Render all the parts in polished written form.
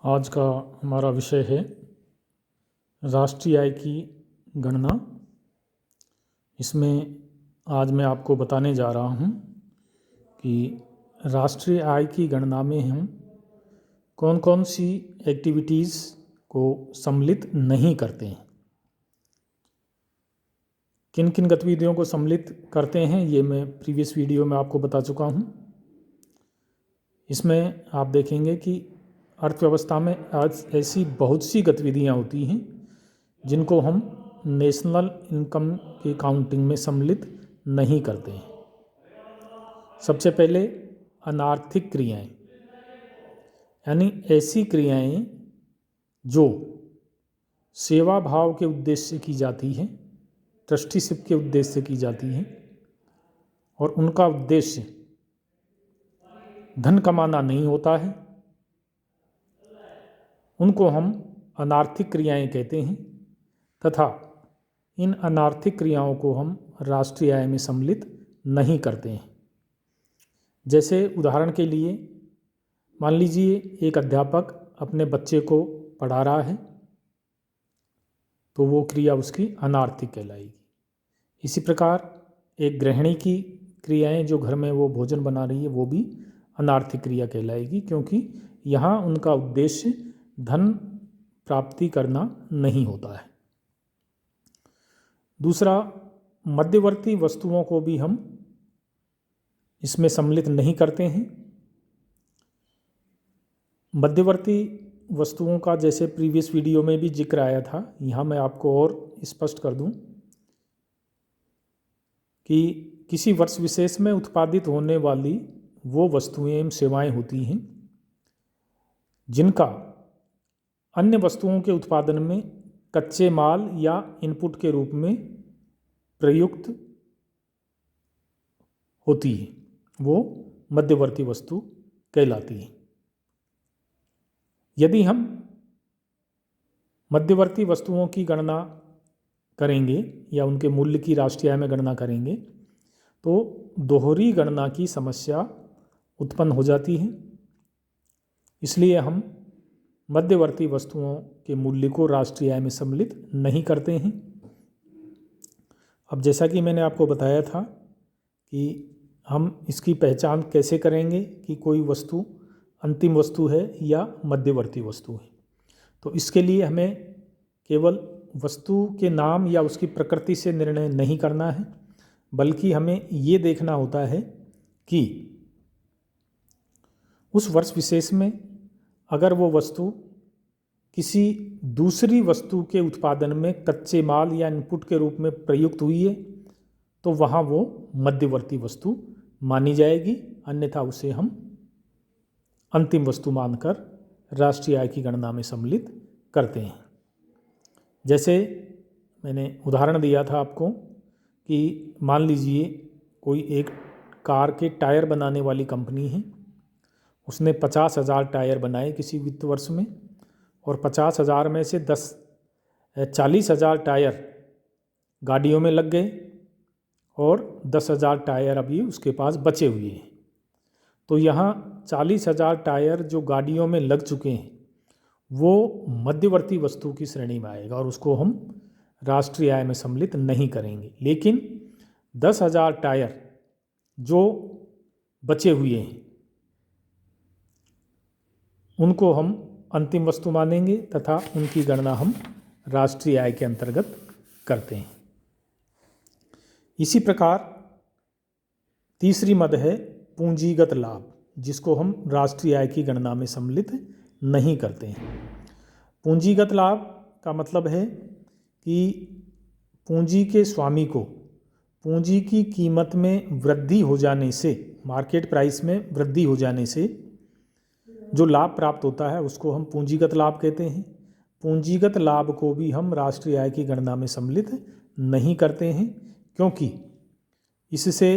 आज का हमारा विषय है राष्ट्रीय आय की गणना। इसमें आज मैं आपको बताने जा रहा हूँ कि राष्ट्रीय आय की गणना में हम कौन कौन सी एक्टिविटीज़ को सम्मिलित नहीं करते हैं, किन किन गतिविधियों को सम्मिलित करते हैं, ये मैं प्रीवियस वीडियो में आपको बता चुका हूँ। इसमें आप देखेंगे कि अर्थव्यवस्था में आज ऐसी बहुत सी गतिविधियाँ होती हैं जिनको हम नेशनल इनकम की काउंटिंग में सम्मिलित नहीं करते हैं। सबसे पहले अनार्थिक क्रियाएं, यानी ऐसी क्रियाएं जो सेवा भाव के उद्देश्य से की जाती हैं, ट्रस्टीशिप के उद्देश्य से की जाती हैं और उनका उद्देश्य धन कमाना नहीं होता है, उनको हम अनार्थिक क्रियाएं कहते हैं तथा इन अनार्थिक क्रियाओं को हम राष्ट्रीय आय में सम्मिलित नहीं करते हैं। जैसे उदाहरण के लिए मान लीजिए एक अध्यापक अपने बच्चे को पढ़ा रहा है तो वो क्रिया उसकी अनार्थिक कहलाएगी। इसी प्रकार एक गृहिणी की क्रियाएं जो घर में वो भोजन बना रही है वो भी अनार्थिक क्रिया कहलाएगी, क्योंकि यहाँ उनका उद्देश्य धन प्राप्ति करना नहीं होता है। दूसरा, मध्यवर्ती वस्तुओं को भी हम इसमें सम्मिलित नहीं करते हैं। मध्यवर्ती वस्तुओं का जैसे प्रीवियस वीडियो में भी जिक्र आया था, यहाँ मैं आपको और स्पष्ट कर दूं कि किसी वर्ष विशेष में उत्पादित होने वाली वो वस्तुएं एवं सेवाएं होती हैं जिनका अन्य वस्तुओं के उत्पादन में कच्चे माल या इनपुट के रूप में प्रयुक्त होती है, वो मध्यवर्ती वस्तु कहलाती है। यदि हम मध्यवर्ती वस्तुओं की गणना करेंगे या उनके मूल्य की राष्ट्रीय आय में गणना करेंगे तो दोहरी गणना की समस्या उत्पन्न हो जाती है। इसलिए हम मध्यवर्ती वस्तुओं के मूल्य को राष्ट्रीय आय में सम्मिलित नहीं करते हैं। अब जैसा कि मैंने आपको बताया था कि हम इसकी पहचान कैसे करेंगे कि कोई वस्तु अंतिम वस्तु है या मध्यवर्ती वस्तु है, तो इसके लिए हमें केवल वस्तु के नाम या उसकी प्रकृति से निर्णय नहीं करना है, बल्कि हमें ये देखना होता है कि उस वर्ष विशेष में अगर वो वस्तु किसी दूसरी वस्तु के उत्पादन में कच्चे माल या इनपुट के रूप में प्रयुक्त हुई है तो वहाँ वो मध्यवर्ती वस्तु मानी जाएगी, अन्यथा उसे हम अंतिम वस्तु मानकर राष्ट्रीय आय की गणना में सम्मिलित करते हैं। जैसे मैंने उदाहरण दिया था आपको कि मान लीजिए कोई एक कार के टायर बनाने वाली कंपनी है, उसने 50,000 टायर बनाए किसी वित्त वर्ष में और 50,000 में से 40,000 टायर गाड़ियों में लग गए और 10,000 टायर अभी उसके पास बचे हुए हैं। तो यहाँ 40,000 टायर जो गाड़ियों में लग चुके हैं वो मध्यवर्ती वस्तु की श्रेणी में आएगा और उसको हम राष्ट्रीय आय में सम्मिलित नहीं करेंगे। लेकिन 10,000 टायर जो बचे हुए हैं उनको हम अंतिम वस्तु मानेंगे तथा उनकी गणना हम राष्ट्रीय आय के अंतर्गत करते हैं। इसी प्रकार तीसरी मद है पूंजीगत लाभ, जिसको हम राष्ट्रीय आय की गणना में सम्मिलित नहीं करते हैं। पूंजीगत लाभ का मतलब है कि पूंजी के स्वामी को पूंजी की कीमत में वृद्धि हो जाने से, मार्केट प्राइस में वृद्धि हो जाने से जो लाभ प्राप्त होता है उसको हम पूंजीगत लाभ कहते हैं। पूंजीगत लाभ को भी हम राष्ट्रीय आय की गणना में सम्मिलित नहीं करते हैं, क्योंकि इससे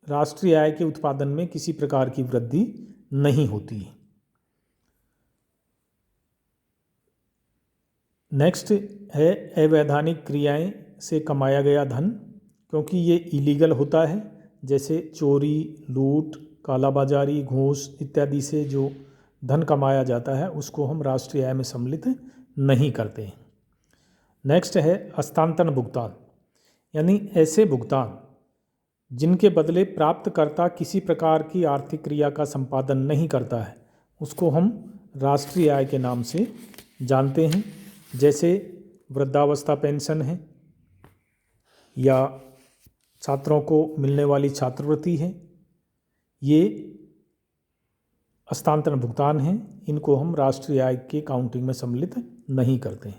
राष्ट्रीय आय के उत्पादन में किसी प्रकार की वृद्धि नहीं होती है। नेक्स्ट है अवैधानिक क्रियाएं से कमाया गया धन, क्योंकि ये इलीगल होता है, जैसे चोरी, लूट, कालाबाजारी, घूस इत्यादि से जो धन कमाया जाता है उसको हम राष्ट्रीय आय में सम्मिलित नहीं करते हैं। नेक्स्ट है हस्तांतरण भुगतान, यानी ऐसे भुगतान जिनके बदले प्राप्तकर्ता किसी प्रकार की आर्थिक क्रिया का संपादन नहीं करता है उसको हम राष्ट्रीय आय के नाम से जानते हैं। जैसे वृद्धावस्था पेंशन है या छात्रों को मिलने वाली छात्रवृत्ति है, ये हस्तांतरण भुगतान हैं, इनको हम राष्ट्रीय आय के काउंटिंग में सम्मिलित नहीं करते हैं।